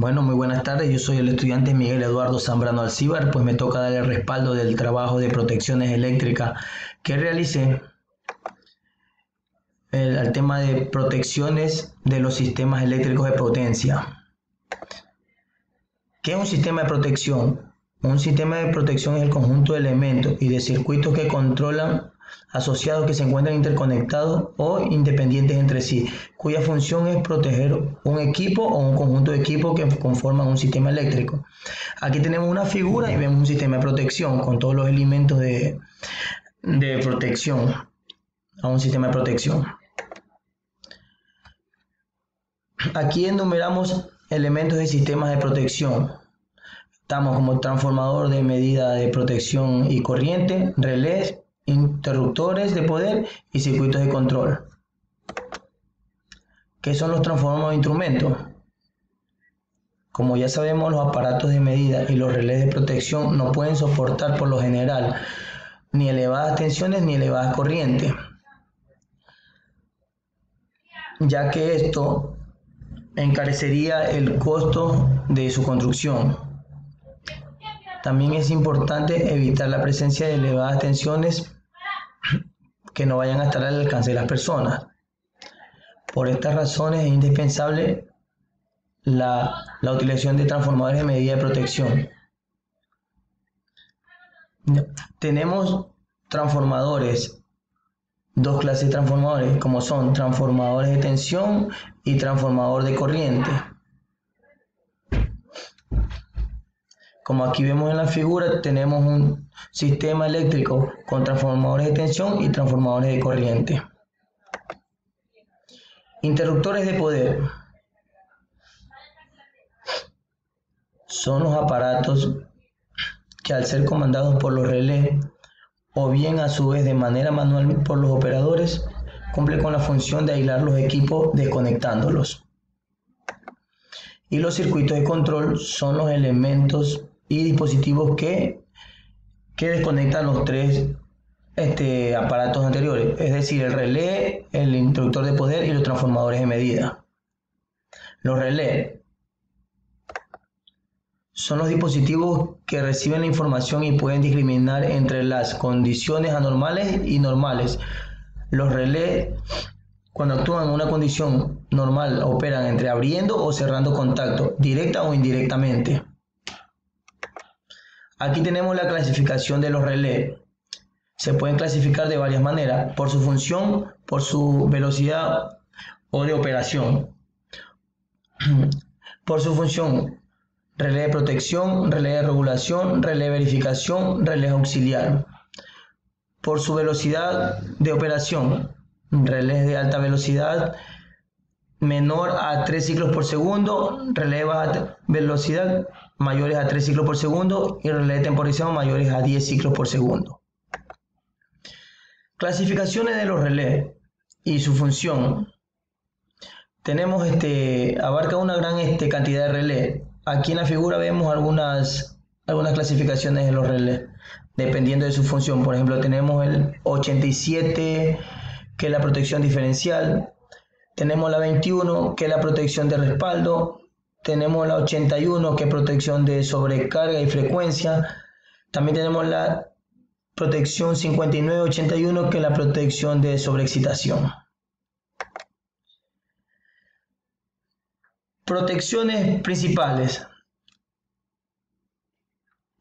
Bueno, muy buenas tardes. Yo soy el estudiante Miguel Eduardo Zambrano Alcíbar, pues me toca dar el respaldo del trabajo de protecciones eléctricas que realicé al tema de protecciones de los sistemas eléctricos de potencia. ¿Qué es un sistema de protección? Un sistema de protección es el conjunto de elementos y de circuitos que controlan asociados que se encuentran interconectados o independientes entre sí, cuya función es proteger un equipo o un conjunto de equipos que conforman un sistema eléctrico. Aquí tenemos una figura y vemos un sistema de protección con todos los elementos de protección a un sistema de protección. Aquí enumeramos elementos de sistemas de protección. Estamos como transformador de medida de protección y corriente, relés, interruptores de poder y circuitos de control. ¿Qué son los transformadores de instrumentos? Como ya sabemos, los aparatos de medida y los relés de protección no pueden soportar por lo general ni elevadas tensiones ni elevadas corrientes, ya que esto encarecería el costo de su construcción. También es importante evitar la presencia de elevadas tensiones que no vayan a estar al alcance de las personas. Por estas razones es indispensable la utilización de transformadores de medida de protección. Tenemos transformadores, dos clases de transformadores, como son transformadores de tensión y transformador de corriente. Como aquí vemos en la figura, tenemos un sistema eléctrico con transformadores de tensión y transformadores de corriente. Interruptores de poder son los aparatos que, al ser comandados por los relés o bien a su vez de manera manual por los operadores, cumplen con la función de aislar los equipos desconectándolos. Y los circuitos de control son los elementos y dispositivos que desconectan los tres aparatos anteriores, es decir, el relé, el interruptor de poder y los transformadores de medida. Los relés son los dispositivos que reciben la información y pueden discriminar entre las condiciones anormales y normales. Los relés, cuando actúan en una condición normal, operan entre abriendo o cerrando contacto, directa o indirectamente. Aquí tenemos la clasificación de los relés. Se pueden clasificar de varias maneras, por su función, por su velocidad o de operación. Por su función, relé de protección, relé de regulación, relé de verificación, relé auxiliar. Por su velocidad de operación, relés de alta velocidad menor a 3 ciclos por segundo, relé de baja velocidad mayores a 3 ciclos por segundo y relé de temporización mayores a 10 ciclos por segundo. Clasificaciones de los relés y su función. Tenemos abarca una gran cantidad de relés. Aquí en la figura vemos algunas clasificaciones de los relés, dependiendo de su función. Por ejemplo, tenemos el 87, que es la protección diferencial. Tenemos la 21, que es la protección de respaldo. Tenemos la 81, que es protección de sobrecarga y frecuencia. También tenemos la protección 5981, que es la protección de sobreexcitación. Protecciones principales.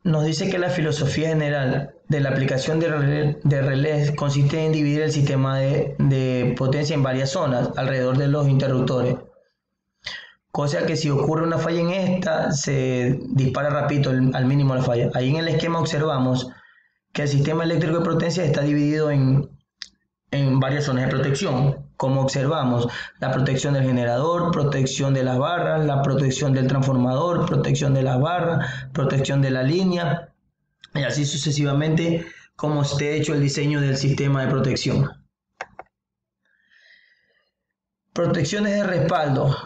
Nos dice que la filosofía general de la aplicación de relés consiste en dividir el sistema de potencia en varias zonas alrededor de los interruptores. Cosa que si ocurre una falla en esta, se dispara rapidito al mínimo la falla. Ahí en el esquema observamos que el sistema eléctrico de potencia está dividido en varias zonas de protección. Como observamos, la protección del generador, protección de las barras, la protección del transformador, protección de las barras, protección de la línea, y así sucesivamente como esté hecho el diseño del sistema de protección. Protecciones de respaldo.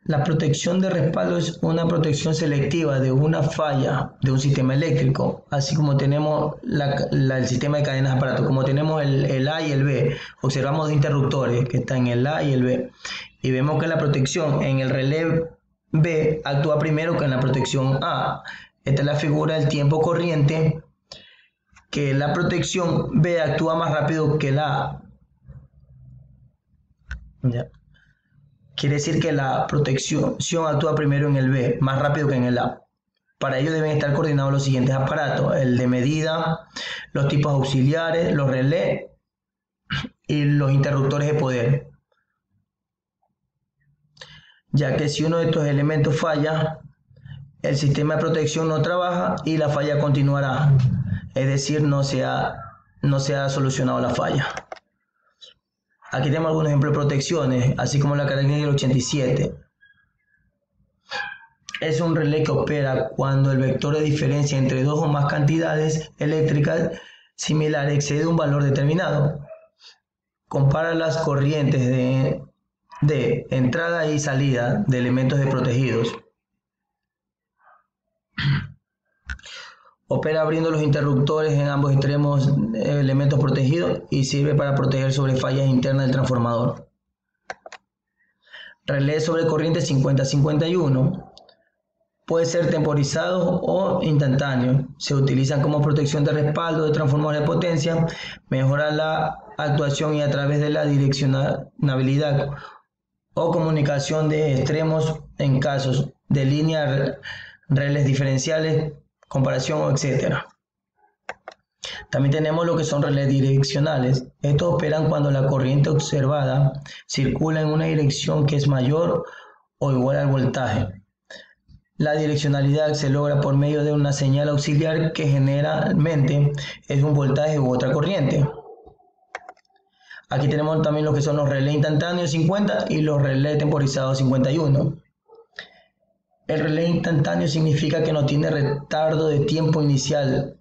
La protección de respaldo es una protección selectiva de una falla de un sistema eléctrico, así como tenemos el sistema de cadenas de aparatos, como tenemos el A y el B. Observamos dos interruptores que están en el A y el B. Y vemos que la protección en el relé B actúa primero que en la protección A. Esta es la figura del tiempo corriente, que la protección B actúa más rápido que la A. ¿Ya? Quiere decir que la protección actúa primero en el B, más rápido que en el A. Para ello deben estar coordinados los siguientes aparatos: el de medida, los tipos auxiliares, los relés y los interruptores de poder. Ya que si uno de estos elementos falla, el sistema de protección no trabaja y la falla continuará. Es decir, no se ha solucionado la falla. Aquí tenemos algunos ejemplos de protecciones, así como la característica del 87. Es un relé que opera cuando el vector de diferencia entre dos o más cantidades eléctricas similares excede un valor determinado. Compara las corrientes de entrada y salida de elementos desprotegidos. Opera abriendo los interruptores en ambos extremos de elementos protegidos y sirve para proteger sobre fallas internas del transformador. Relé sobre corriente 50-51. Puede ser temporizado o instantáneo. Se utilizan como protección de respaldo de transformadores de potencia, mejora la actuación y a través de la direccionabilidad o comunicación de extremos en casos de línea, relés diferenciales, comparación, etc. También tenemos lo que son relés direccionales. Estos operan cuando la corriente observada circula en una dirección que es mayor o igual al voltaje. La direccionalidad se logra por medio de una señal auxiliar que generalmente es un voltaje u otra corriente. Aquí tenemos también lo que son los relés instantáneos 50 y los relés temporizados 51. El relé instantáneo significa que no tiene retardo de tiempo inicial,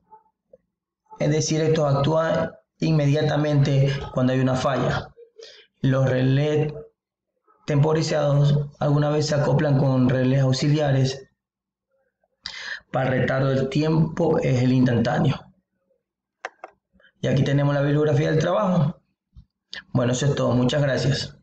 es decir, estos actúan inmediatamente cuando hay una falla. Los relés temporizados alguna vez se acoplan con relés auxiliares. Para el retardo del tiempo es el instantáneo. Y aquí tenemos la bibliografía del trabajo. Bueno, eso es todo. Muchas gracias.